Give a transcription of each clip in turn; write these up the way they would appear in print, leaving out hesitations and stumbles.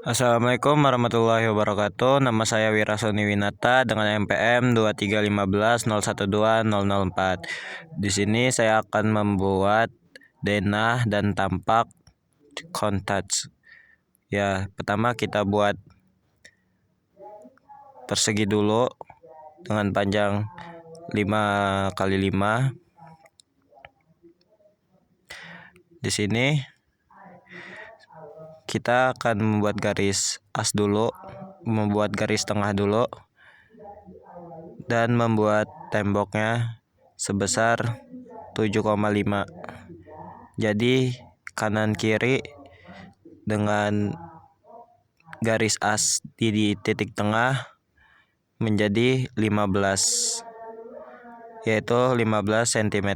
Assalamualaikum warahmatullahi wabarakatuh. Nama saya Wira Sony Winata dengan NPM 23150120004. Di sini saya akan membuat denah dan tampak kontak. Ya, pertama kita buat persegi dulu dengan panjang 5x5. Di sini kita akan membuat garis as dulu, membuat garis tengah dulu, dan membuat temboknya sebesar 7,5. Jadi kanan kiri dengan garis as di titik tengah menjadi 15, yaitu 15 cm.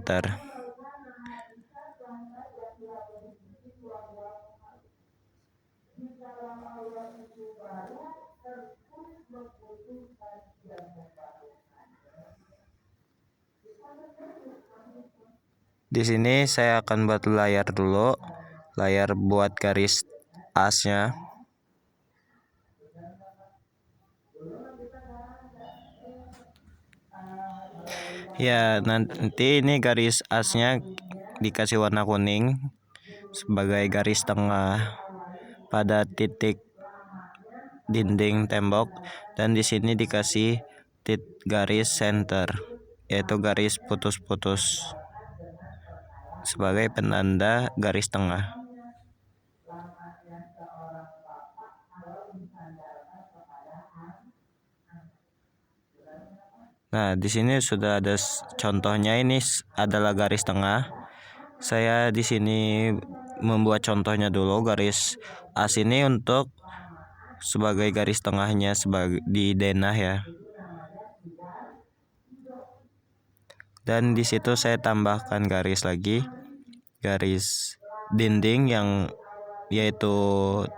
Di sini saya akan buat layar dulu, layar buat garis asnya. Ya, nanti ini garis asnya dikasih warna kuning sebagai garis tengah pada titik dinding tembok, dan di sini dikasih garis center, yaitu garis putus-putus sebagai penanda garis tengah. Nah, di sini sudah ada contohnya. Ini adalah garis tengah. Saya di sini membuat contohnya dulu. Garis as ini untuk sebagai garis tengahnya sebagai di denah ya. Dan di situ saya tambahkan garis lagi, garis dinding yang yaitu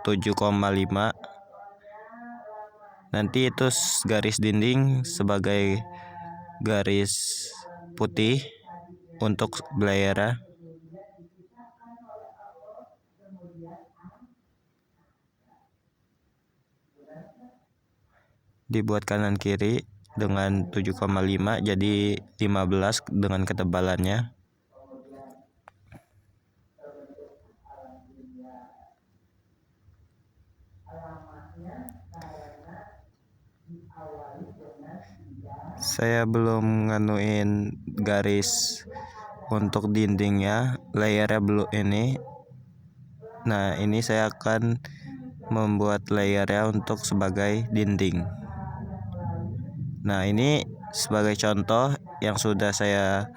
7,5. Nanti itu garis dinding sebagai garis putih untuk belayar. Dibuat kanan kiri dengan 7,5 jadi 15 dengan ketebalannya. Saya belum nganuin garis untuk dindingnya, layarnya belum ini. Nah, ini saya akan membuat layarnya untuk sebagai dinding. Nah, ini sebagai contoh yang sudah saya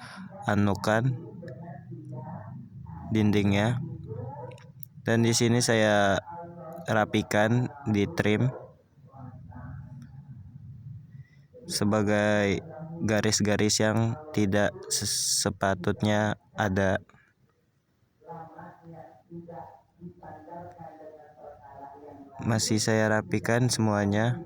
anukan dindingnya. Dan di sini saya rapikan di trim sebagai garis-garis yang tidak sepatutnya ada. Masih saya rapikan semuanya.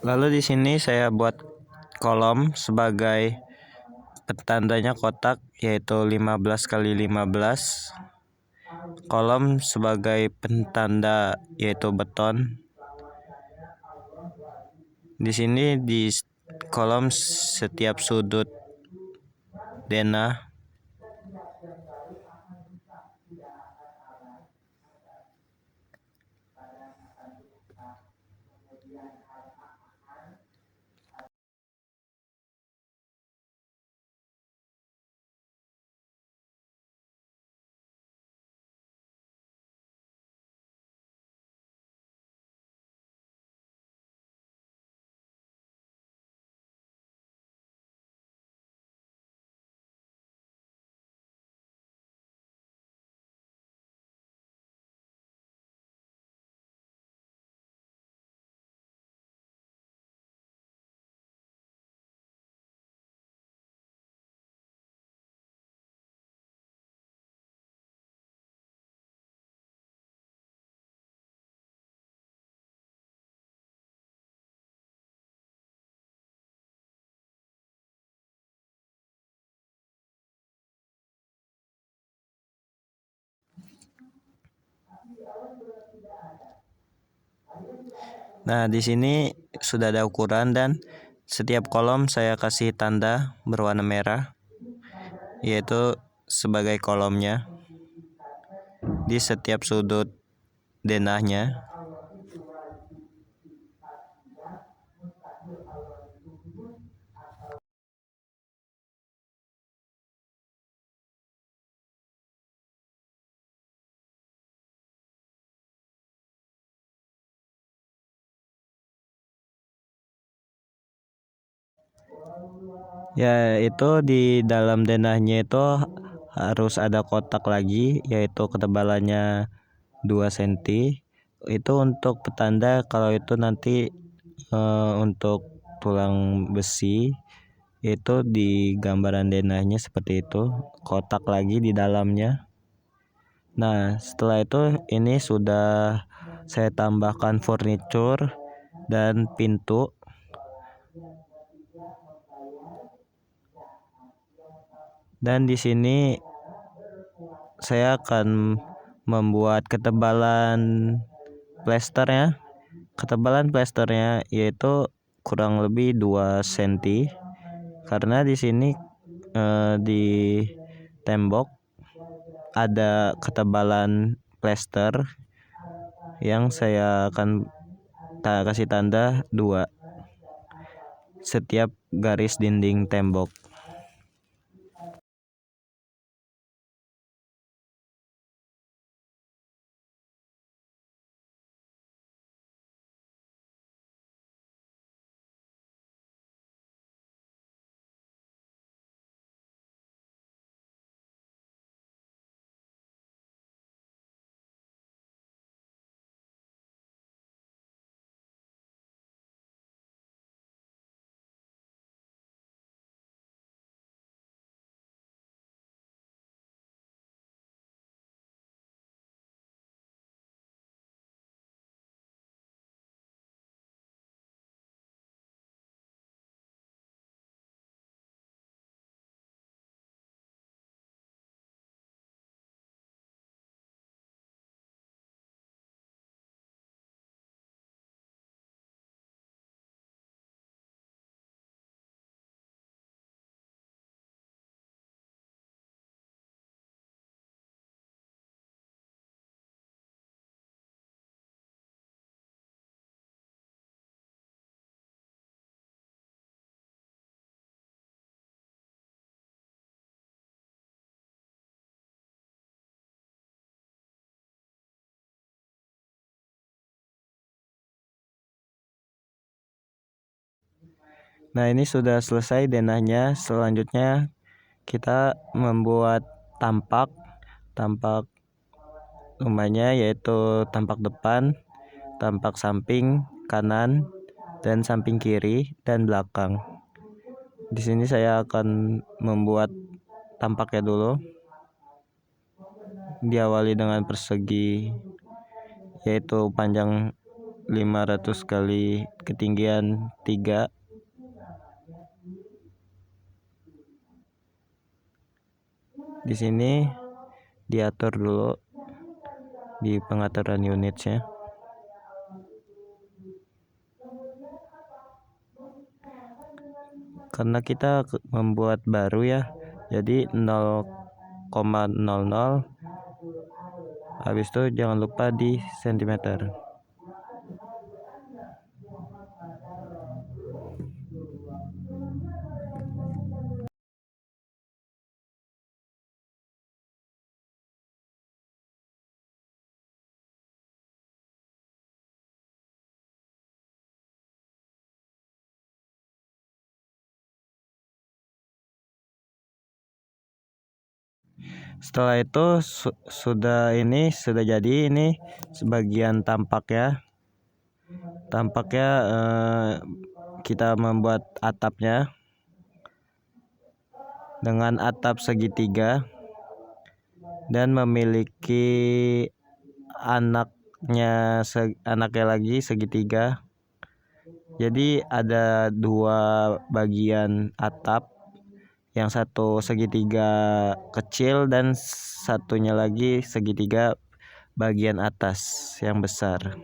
Lalu di sini saya buat kolom sebagai petandanya kotak, yaitu 15x15. Kolom sebagai pentanda yaitu beton. Di sini di kolom setiap sudut denah Nah, di sini sudah ada ukuran dan setiap kolom saya kasih tanda berwarna merah, yaitu sebagai kolomnya di setiap sudut denahnya. Ya, itu di dalam denahnya itu harus ada kotak lagi, yaitu ketebalannya 2 cm. Itu untuk petanda kalau itu nanti untuk tulang besi itu di gambaran denahnya seperti itu, kotak lagi di dalamnya. Nah, setelah itu ini sudah saya tambahkan furniture dan pintu. Dan di sini saya akan membuat ketebalan plasternya. Ketebalan plasternya yaitu kurang lebih 2 cm. Karena di sini di tembok ada ketebalan plaster yang saya akan kasih tanda 2 setiap garis dinding tembok. Nah, ini sudah selesai denahnya. Selanjutnya kita membuat tampak rumahnya, yaitu tampak depan, tampak samping kanan, dan samping kiri dan belakang. Di sini saya akan membuat tampaknya dulu. Diawali dengan persegi, yaitu panjang 500 kali ketinggian 3. Di sini diatur dulu di pengaturan unitnya. Karena kita membuat baru ya, jadi 0,00. Habis itu jangan lupa di sentimeter. Setelah itu sudah jadi ini sebagian tampaknya. Kita membuat atapnya dengan atap segitiga dan memiliki anaknya lagi segitiga. Jadi ada 2 bagian atap, yang satu segitiga kecil dan satunya lagi segitiga bagian atas yang besar.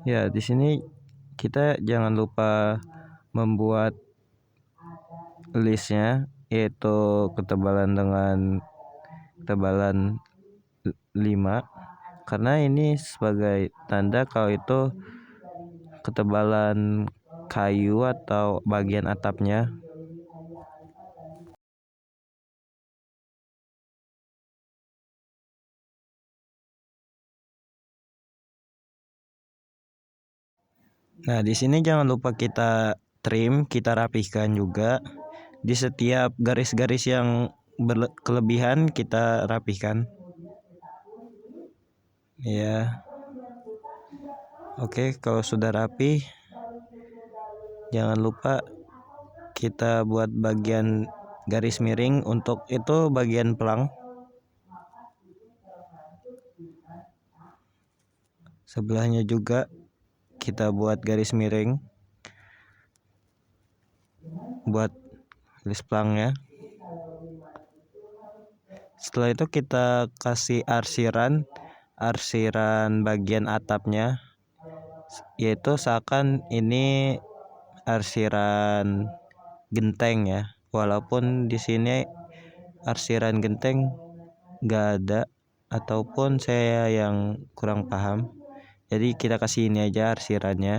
Ya, di sini kita jangan lupa membuat listnya, yaitu ketebalan 5, karena ini sebagai tanda kalau itu ketebalan kayu atau bagian atapnya. Nah, di sini jangan lupa kita trim, kita rapihkan juga. Di setiap garis-garis yang berkelebihan kita rapihkan. Ya. Oke, kalau sudah rapi, jangan lupa kita buat bagian garis miring. Untuk itu bagian pelang. Sebelahnya juga kita buat garis miring buat garis pelangnya. Setelah itu kita kasih arsiran bagian atapnya, yaitu seakan ini arsiran genteng ya. Walaupun di sini arsiran genteng nggak ada, ataupun saya yang kurang paham. Jadi kita kasih ini aja arsirannya.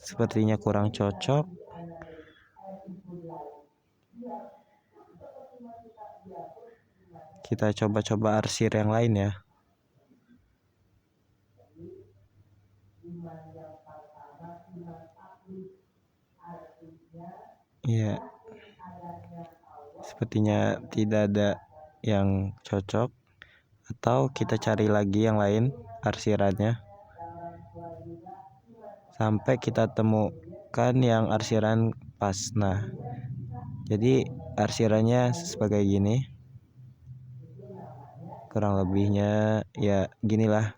Sepertinya kurang cocok. Kita coba-coba arsir yang lain ya. Iya. Sepertinya tidak ada yang cocok, atau kita cari lagi yang lain arsirannya sampai kita temukan yang arsiran pas. Nah, jadi arsirannya sebagai gini, kurang lebihnya ya ginilah.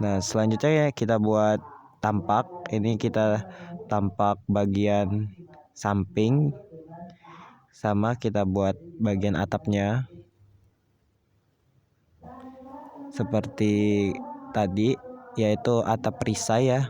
Nah, selanjutnya ya kita buat tampak. Ini kita tampak bagian samping, sama kita buat bagian atapnya seperti tadi, yaitu atap perisai ya.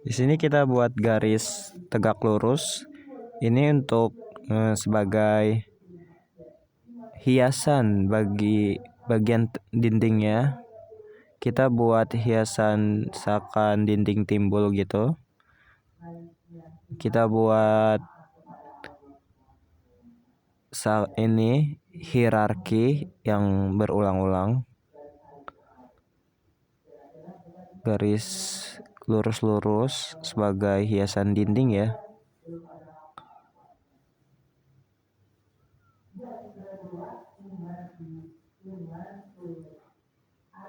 Di sini kita buat garis tegak lurus. Ini untuk sebagai hiasan bagi bagian dindingnya. Kita buat hiasan seakan dinding timbul gitu. Kita buat ini hierarki yang berulang-ulang. Garis lurus-lurus sebagai hiasan dinding ya.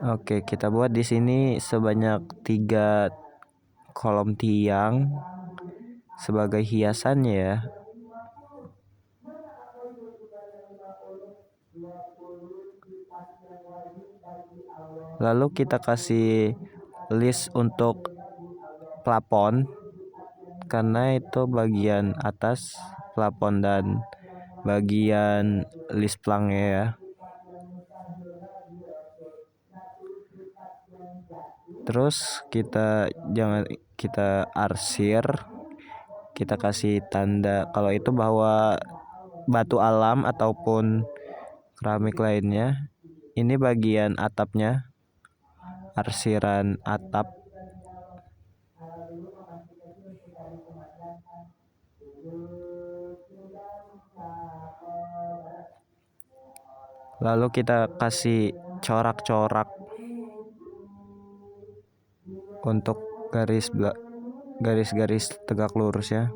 Oke, kita buat di sini sebanyak 3 kolom tiang sebagai hiasannya ya. Lalu kita kasih list untuk plafon karena itu bagian atas plafon dan bagian list plangnya ya. Terus kita arsir, kita kasih tanda kalau itu bahwa batu alam ataupun keramik lainnya. Ini bagian atapnya, arsiran atap. Lalu kita kasih corak-corak untuk garis-garis tegak lurus ya.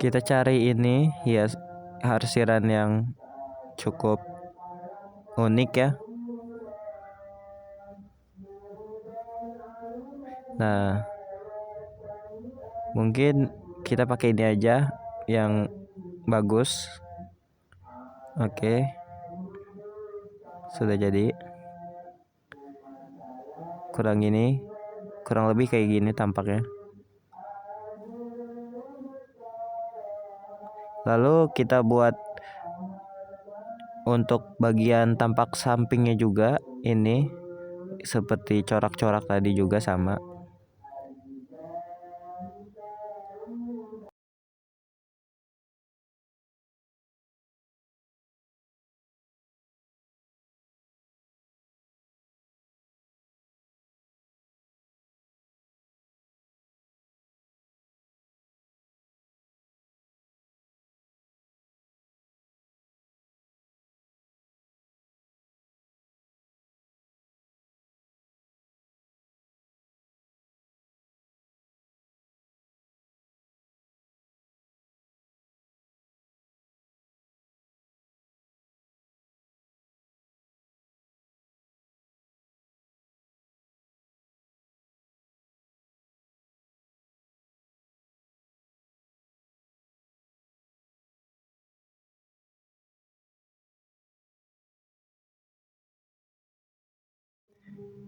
Kita cari ini hias arsiran yang cukup unik ya. Nah, mungkin kita pakai ini aja yang bagus. Oke. Sudah jadi. Kurang lebih kayak gini tampaknya. Lalu kita buat untuk bagian tampak sampingnya juga ini seperti corak-corak tadi juga sama.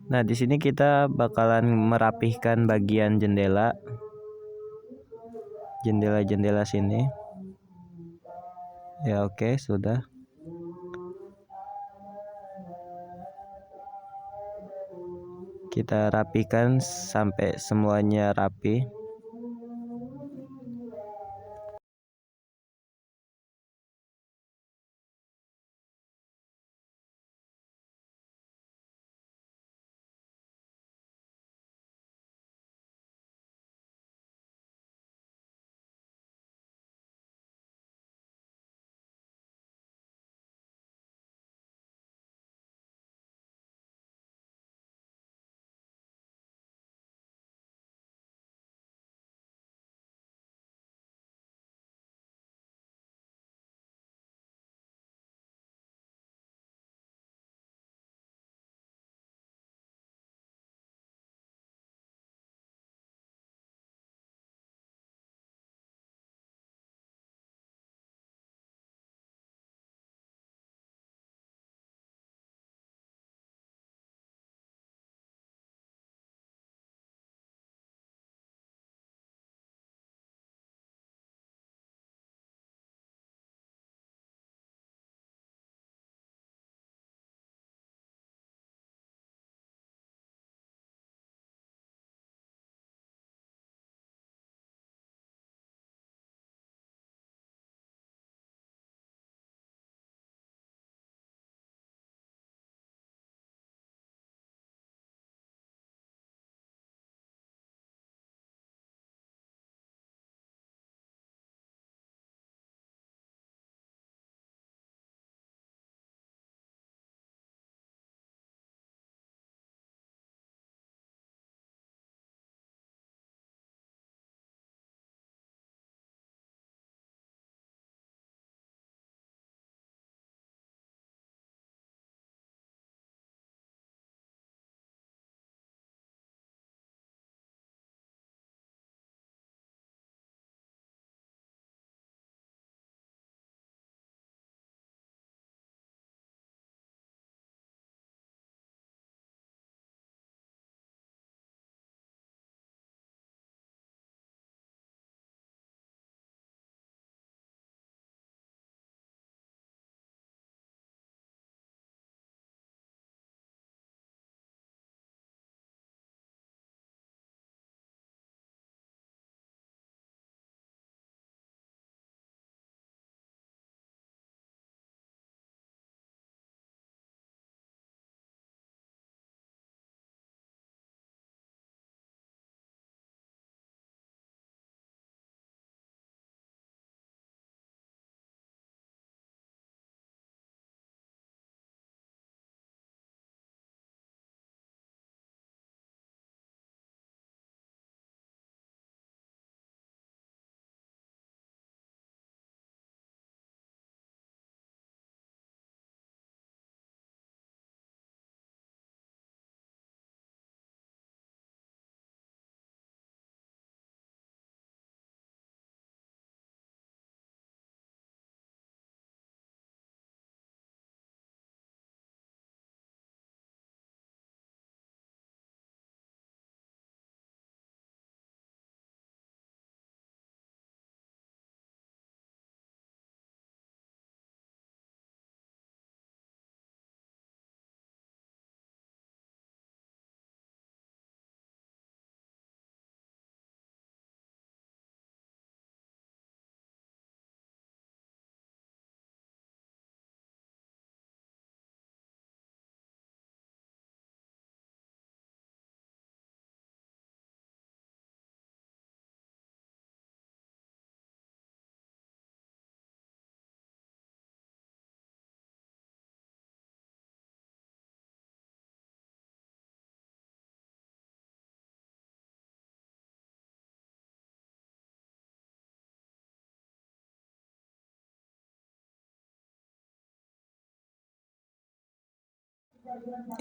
Nah, di sini kita bakalan merapihkan bagian jendela sini. Ya oke, sudah. Kita rapikan sampai semuanya rapi.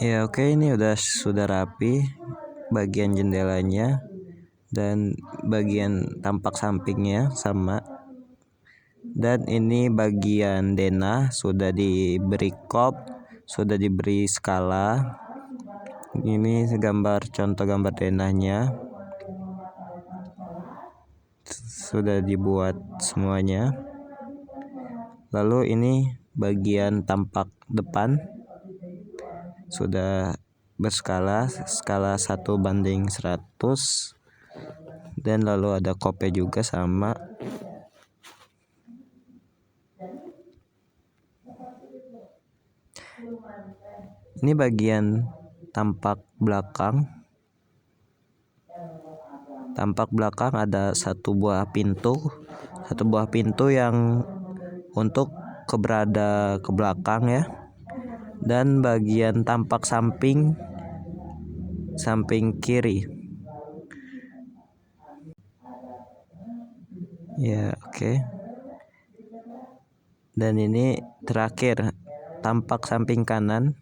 Ya oke, ini sudah rapi bagian jendelanya dan bagian tampak sampingnya sama. Dan ini bagian denah sudah diberi kop, sudah diberi skala. Ini contoh gambar denahnya sudah dibuat semuanya. Lalu ini bagian tampak depan sudah berskala, skala 1:100, dan lalu ada kopnya juga sama. Ini bagian tampak belakang. Tampak belakang ada satu buah pintu yang untuk berada ke belakang ya. Dan bagian tampak samping kiri. Ya, oke. Dan ini terakhir tampak samping kanan.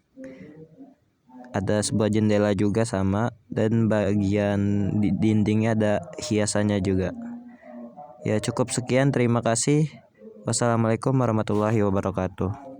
Ada sebuah jendela juga sama, dan bagian di dindingnya ada hiasannya juga. Ya cukup sekian, terima kasih. Wassalamualaikum warahmatullahi wabarakatuh.